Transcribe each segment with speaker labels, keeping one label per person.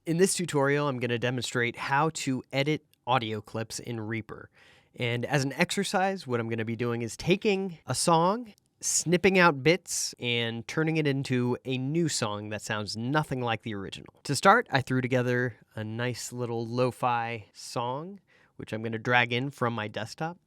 Speaker 1: In this tutorial, I'm going to demonstrate how to edit audio clips in Reaper. And as an exercise, what I'm going to be doing is taking a song, snipping out bits, and turning it into a new song that sounds nothing like the original. To start, I threw together a nice little lo-fi song, which I'm going to drag in from my desktop.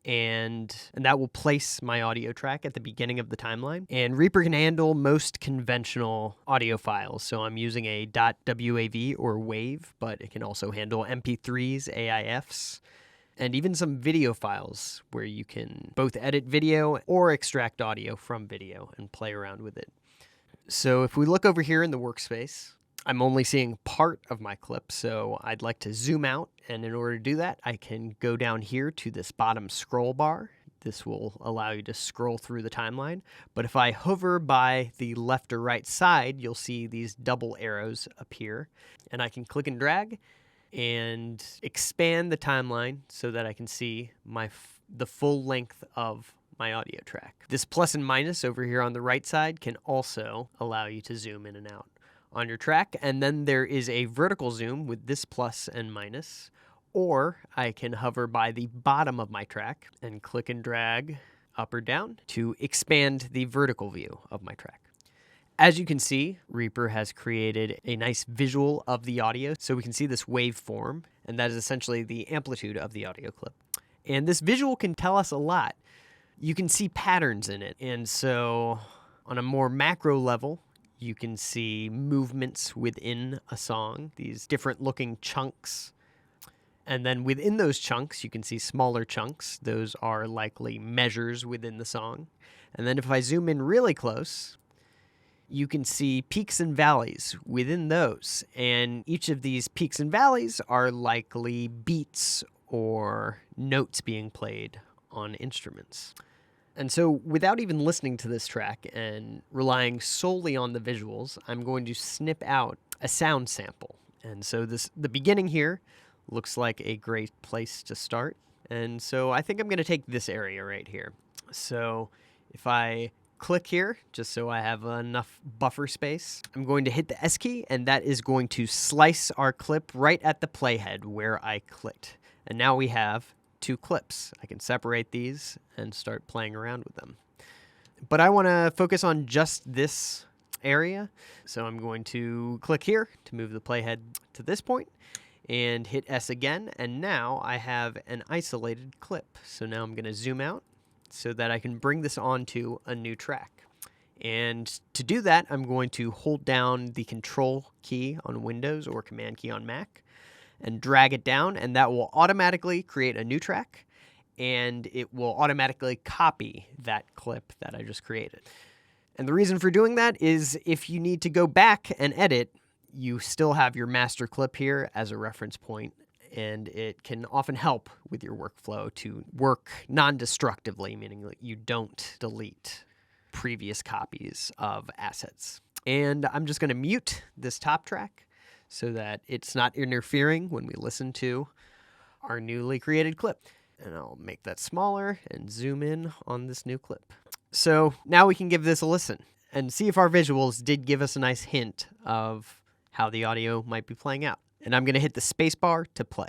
Speaker 1: And that will place my audio track at the beginning of the timeline. And Reaper can handle most conventional audio files. So I'm using a .wav or WAV, but it can also handle MP3s, AIFs, and even some video files where you can both edit video or extract audio from video and play around with it. So if we look over here in the workspace, I'm only seeing part of my clip, so I'd like to zoom out, and in order to do that, I can go down here to this bottom scroll bar. This will allow you to scroll through the timeline, but if I hover by the left or right side, you'll see these double arrows appear, and I can click and drag and expand the timeline so that I can see the full length of my audio track. This plus and minus over here on the right side can also allow you to zoom in and out on your track, and then there is a vertical zoom with this plus and minus, or I can hover by the bottom of my track and click and drag up or down to expand the vertical view of my track. As you can see, Reaper has created a nice visual of the audio, so we can see this waveform, and that is essentially the amplitude of the audio clip. And this visual can tell us a lot. You can see patterns in it, and so on a more macro level, you can see movements within a song, these different looking chunks. And then within those chunks, you can see smaller chunks. Those are likely measures within the song. And then if I zoom in really close, you can see peaks and valleys within those. And each of these peaks and valleys are likely beats or notes being played on instruments. And so without even listening to this track and relying solely on the visuals, I'm going to snip out a sound sample. And so the beginning here looks like a great place to start. And so I think I'm going to take this area right here. So if I click here, just so I have enough buffer space, I'm going to hit the S key, and that is going to slice our clip right at the playhead where I clicked. And now we have two clips. I can separate these and start playing around with them. But I want to focus on just this area. So I'm going to click here to move the playhead to this point and hit S again. And now I have an isolated clip. So now I'm going to zoom out so that I can bring this onto a new track. And to do that, I'm going to hold down the Control key on Windows or Command key on Mac and drag it down, and that will automatically create a new track, and it will automatically copy that clip that I just created. And the reason for doing that is if you need to go back and edit, you still have your master clip here as a reference point, and it can often help with your workflow to work non-destructively, meaning that you don't delete previous copies of assets. And I'm just going to mute this top track so that it's not interfering when we listen to our newly created clip. And I'll make that smaller and zoom in on this new clip. So now we can give this a listen and see if our visuals did give us a nice hint of how the audio might be playing out. And I'm going to hit the space bar to play.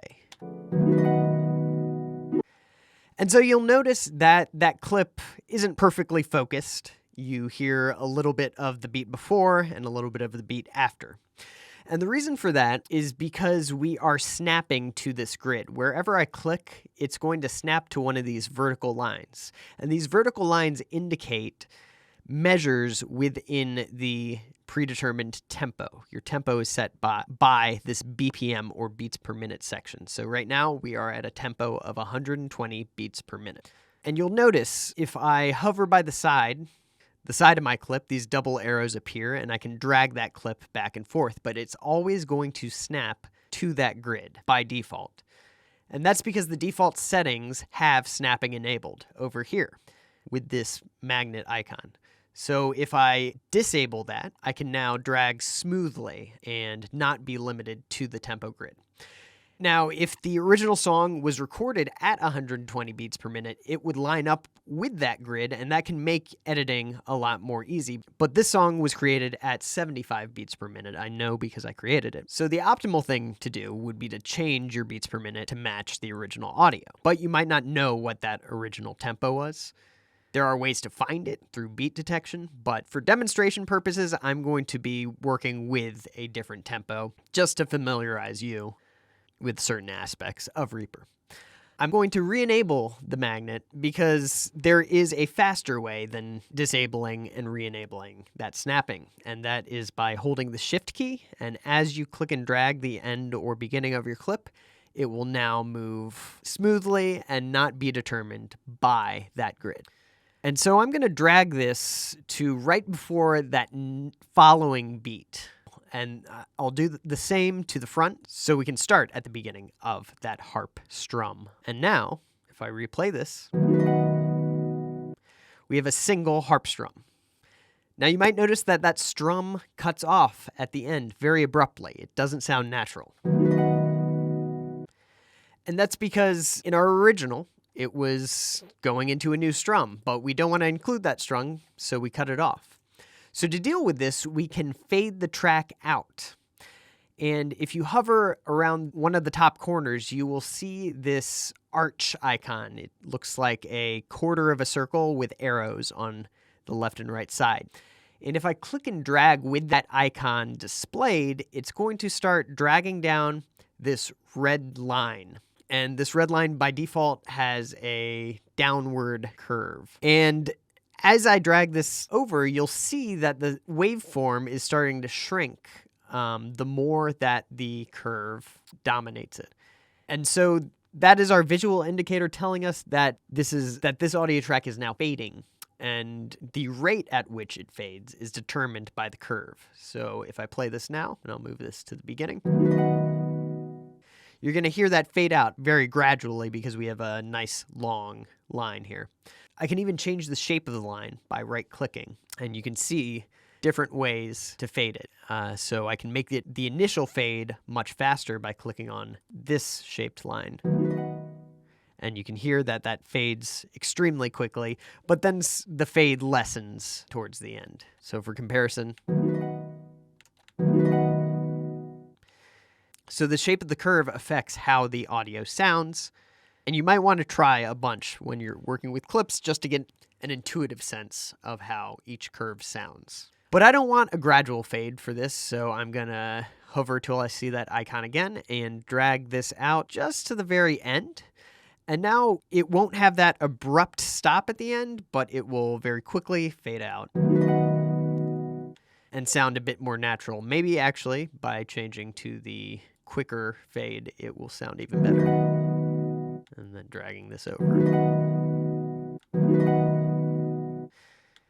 Speaker 1: And so you'll notice that that clip isn't perfectly focused. You hear a little bit of the beat before and a little bit of the beat after. And the reason for that is because we are snapping to this grid. Wherever I click, it's going to snap to one of these vertical lines. And these vertical lines indicate measures within the predetermined tempo. Your tempo is set by this BPM or beats per minute section. So right now we are at a tempo of 120 beats per minute. And you'll notice if I hover by the side of my clip, these double arrows appear, and I can drag that clip back and forth, but it's always going to snap to that grid by default. And that's because the default settings have snapping enabled over here with this magnet icon. So if I disable that, I can now drag smoothly and not be limited to the tempo grid. Now, if the original song was recorded at 120 beats per minute, it would line up with that grid, and that can make editing a lot more easy. But this song was created at 75 beats per minute. I know because I created it. So the optimal thing to do would be to change your beats per minute to match the original audio. But you might not know what that original tempo was. There are ways to find it through beat detection, but for demonstration purposes, I'm going to be working with a different tempo just to familiarize you with certain aspects of Reaper. I'm going to re-enable the magnet because there is a faster way than disabling and re-enabling that snapping, and that is by holding the Shift key, and as you click and drag the end or beginning of your clip, it will now move smoothly and not be determined by that grid. And so I'm going to drag this to right before that following beat. And I'll do the same to the front so we can start at the beginning of that harp strum. And now, if I replay this, we have a single harp strum. Now you might notice that that strum cuts off at the end very abruptly. It doesn't sound natural. And that's because in our original, it was going into a new strum, but we don't want to include that strum, so we cut it off. So to deal with this, we can fade the track out. And if you hover around one of the top corners, you will see this arch icon. It looks like a quarter of a circle with arrows on the left and right side. And if I click and drag with that icon displayed, it's going to start dragging down this red line. And this red line by default has a downward curve. And as I drag this over, you'll see that the waveform is starting to shrink the more that the curve dominates it. And so that is our visual indicator telling us that this audio track is now fading. And the rate at which it fades is determined by the curve. So if I play this now, and I'll move this to the beginning, you're going to hear that fade out very gradually because we have a nice long line here. I can even change the shape of the line by right-clicking, and you can see different ways to fade it. So I can make the initial fade much faster by clicking on this shaped line. And you can hear that that fades extremely quickly, but then the fade lessens towards the end. So for comparison, so the shape of the curve affects how the audio sounds. And you might want to try a bunch when you're working with clips just to get an intuitive sense of how each curve sounds. But I don't want a gradual fade for this, so I'm going to hover till I see that icon again and drag this out just to the very end. And now it won't have that abrupt stop at the end, but it will very quickly fade out and sound a bit more natural. Maybe actually by changing to the quicker fade, it will sound even better. And then dragging this over.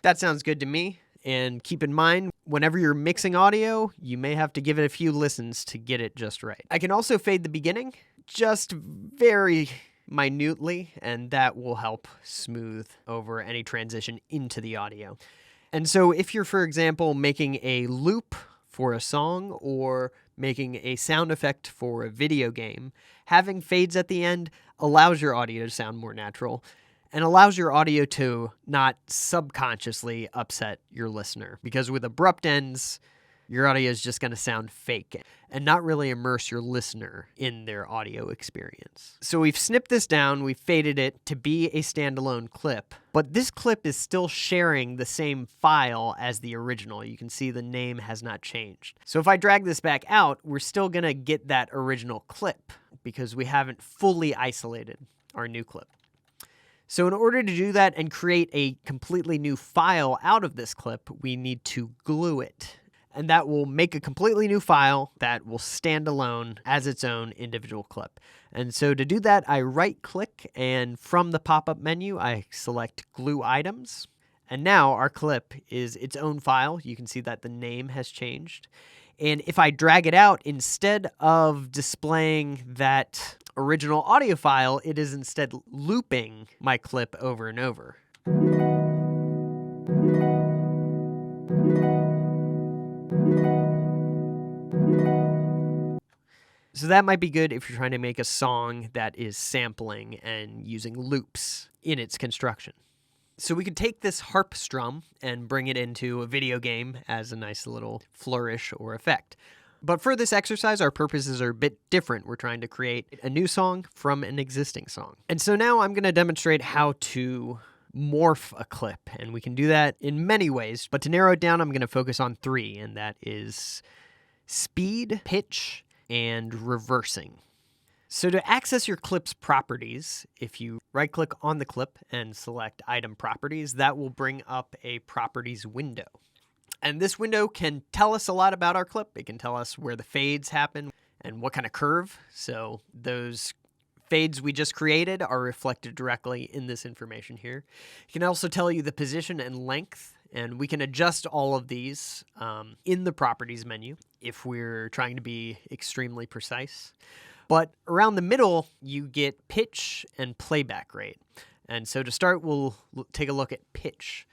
Speaker 1: That sounds good to me. And keep in mind, whenever you're mixing audio, you may have to give it a few listens to get it just right. I can also fade the beginning just very minutely, and that will help smooth over any transition into the audio. And so if you're, for example, making a loop for a song or making a sound effect for a video game, having fades at the end allows your audio to sound more natural and allows your audio to not subconsciously upset your listener. Because with abrupt ends, your audio is just going to sound fake and not really immerse your listener in their audio experience. So we've snipped this down, we've faded it to be a standalone clip, but this clip is still sharing the same file as the original. You can see the name has not changed. So if I drag this back out, we're still going to get that original clip because we haven't fully isolated our new clip. So in order to do that and create a completely new file out of this clip, we need to glue it. And that will make a completely new file that will stand alone as its own individual clip. And so to do that, I right-click, and from the pop-up menu, I select Glue Items. And now our clip is its own file. You can see that the name has changed. And if I drag it out, instead of displaying that original audio file, it is instead looping my clip over and over. So that might be good if you're trying to make a song that is sampling and using loops in its construction. So we could take this harp strum and bring it into a video game as a nice little flourish or effect. But for this exercise, our purposes are a bit different. We're trying to create a new song from an existing song. And so now I'm going to demonstrate how to morph a clip, and we can do that in many ways. But to narrow it down, I'm going to focus on 3, and that is speed, pitch, and reversing. So to access your clip's properties, if you right-click on the clip and select Item Properties, that will bring up a Properties window. And this window can tell us a lot about our clip. It can tell us where the fades happen and what kind of curve. So those fades we just created are reflected directly in this information here. It can also tell you the position and length, and we can adjust all of these in the Properties menu if we're trying to be extremely precise. But around the middle, you get pitch and playback rate. And so to start, we'll take a look at pitch.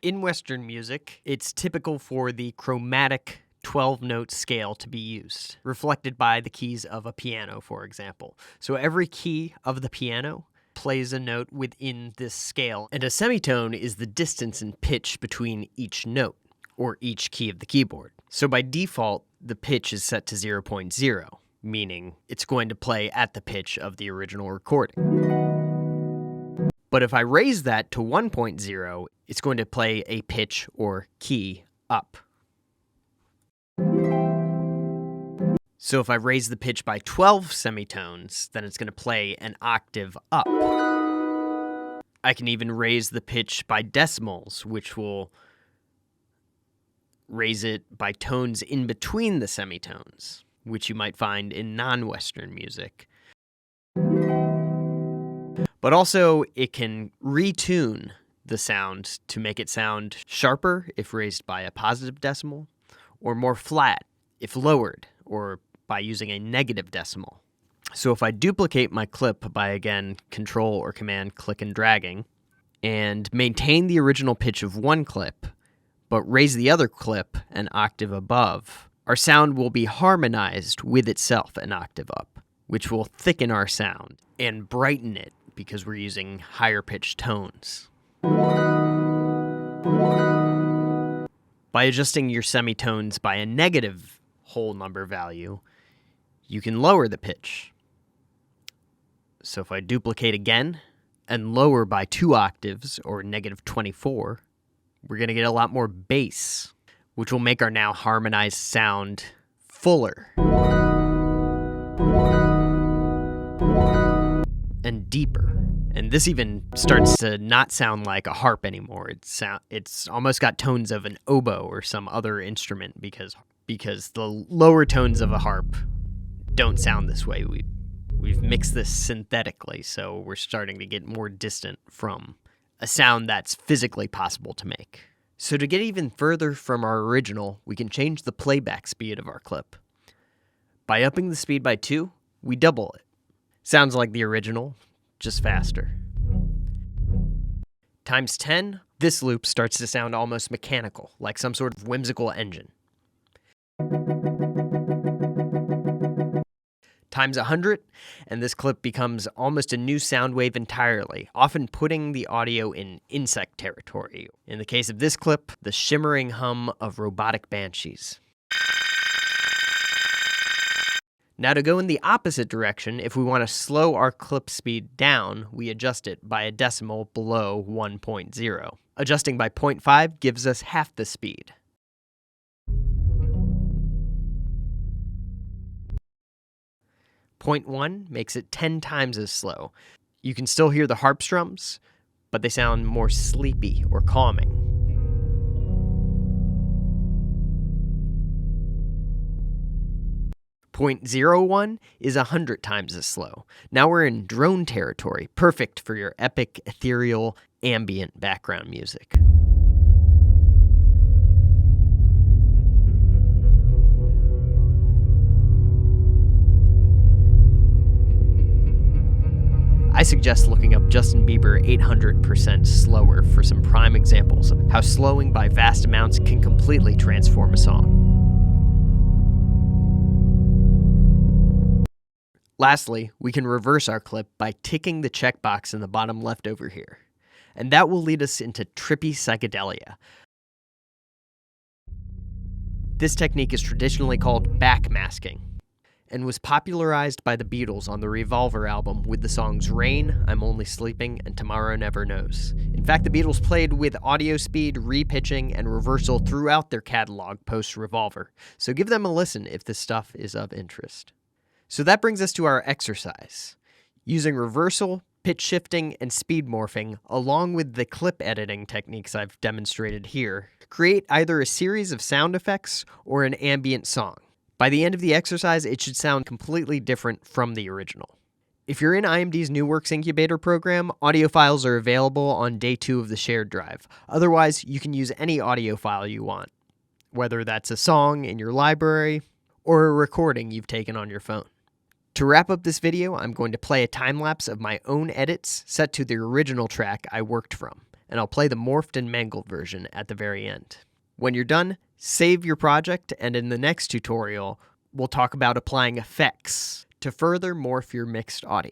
Speaker 1: In Western music, it's typical for the chromatic 12-note scale to be used, reflected by the keys of a piano, for example. So every key of the piano plays a note within this scale, and a semitone is the distance in pitch between each note, or each key of the keyboard. So by default, the pitch is set to 0.0. Meaning it's going to play at the pitch of the original recording. But if I raise that to 1.0, it's going to play a pitch or key up. So if I raise the pitch by 12 semitones, then it's going to play an octave up. I can even raise the pitch by decimals, which will raise it by tones in between the semitones, which you might find in non-Western music. But also, it can retune the sound to make it sound sharper if raised by a positive decimal, or more flat if lowered, or by using a negative decimal. So if I duplicate my clip by, again, Control or Command click and dragging, and maintain the original pitch of one clip, but raise the other clip an octave above, our sound will be harmonized with itself an octave up, which will thicken our sound and brighten it because we're using higher pitched tones. By adjusting your semitones by a negative whole number value, you can lower the pitch. So if I duplicate again and lower by 2 octaves, or negative 24, we're going to get a lot more bass, which will make our now harmonized sound fuller and deeper. And this even starts to not sound like a harp anymore. It's almost got tones of an oboe or some other instrument because the lower tones of a harp don't sound this way. We've mixed this synthetically, so we're starting to get more distant from a sound that's physically possible to make. So to get even further from our original, we can change the playback speed of our clip. By upping the speed by 2, we double it. Sounds like the original, just faster. Times 10, this loop starts to sound almost mechanical, like some sort of whimsical engine. Times 100, and this clip becomes almost a new sound wave entirely, often putting the audio in insect territory. In the case of this clip, the shimmering hum of robotic banshees. Now to go in the opposite direction, if we want to slow our clip speed down, we adjust it by a decimal below 1.0. Adjusting by 0.5 gives us half the speed. Point 1 makes it 10 times as slow. You can still hear the harp strums, but they sound more sleepy or calming. 0.01 is 100 times as slow. Now we're in drone territory, perfect for your epic, ethereal, ambient background music. I suggest looking up Justin Bieber 800% slower for some prime examples of how slowing by vast amounts can completely transform a song. Lastly, we can reverse our clip by ticking the checkbox in the bottom left over here. And that will lead us into trippy psychedelia. This technique is traditionally called backmasking and was popularized by the Beatles on the Revolver album with the songs Rain, I'm Only Sleeping, and Tomorrow Never Knows. In fact, the Beatles played with audio speed, repitching, and reversal throughout their catalog post-Revolver, so give them a listen if this stuff is of interest. So that brings us to our exercise. Using reversal, pitch shifting, and speed morphing, along with the clip editing techniques I've demonstrated here, create either a series of sound effects or an ambient song. By the end of the exercise, it should sound completely different from the original. If you're in IMD's New Works Incubator program, audio files are available on day 2 of the shared drive. Otherwise, you can use any audio file you want, whether that's a song in your library or a recording you've taken on your phone. To wrap up this video, I'm going to play a time-lapse of my own edits set to the original track I worked from, and I'll play the morphed and mangled version at the very end. When you're done, save your project, and in the next tutorial, we'll talk about applying effects to further morph your mixed audio.